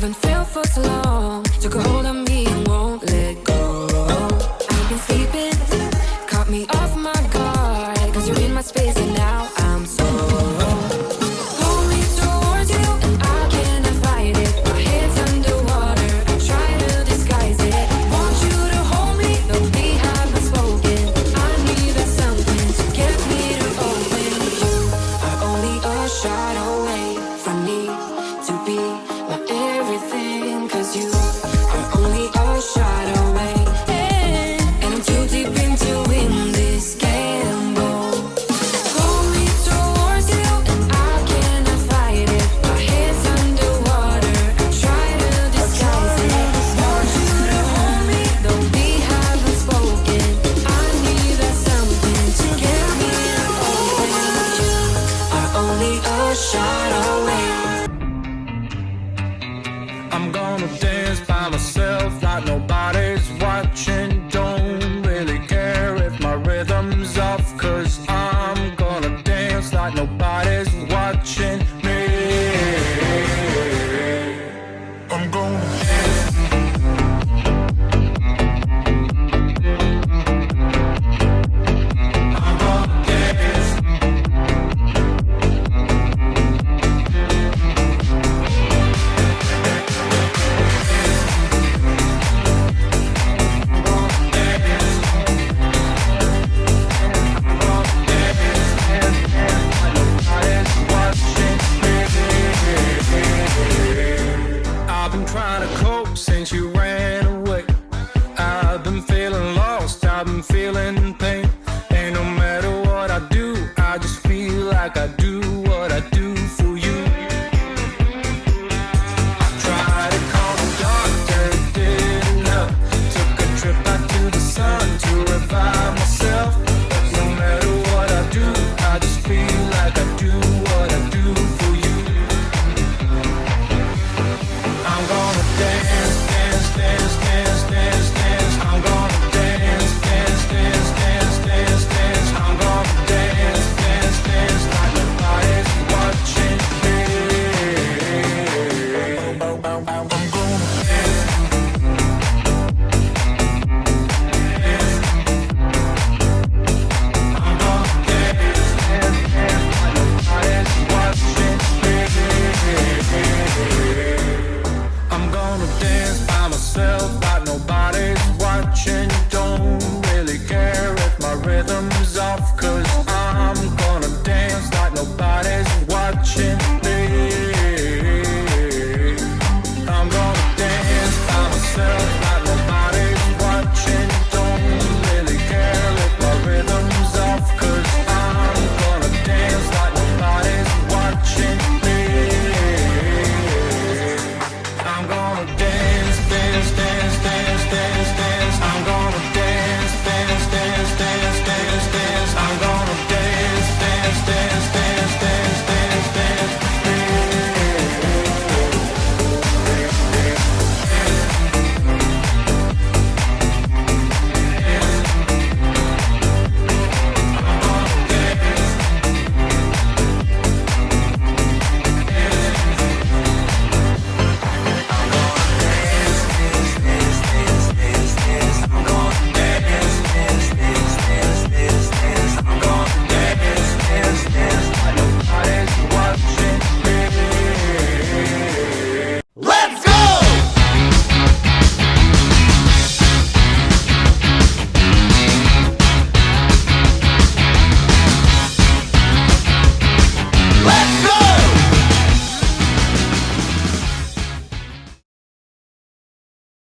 haven't felt for so long. Took a hold of me and won't let go. I've been sleeping, caught me off my guard. Cause you're in my space and now I'm so pull me towards you and I cannot fight it. My head's underwater, I try to disguise it. Want you to hold me, though we haven't spoken. I need that something to get me to open. You are only a shot away from me to be my everything. Cause you are only a shot away. And I'm too deep into in this gamble. Pull me towards you and I cannot fight it. My head's underwater, I try to disguise it. Want you to hold me, though we haven't spoken. I need that something to get me to open. You are only a shot away. I'm gonna dance by myself like nobody's watching. Don't really care if my rhythm's off, cause I'm gonna dance like nobody's watching me. I'm gonna dance. I'm gonna dance. I've been trying to cope since you ran away. I've been feeling lost, I've been feeling pain. And no matter what I do, I just feel like I do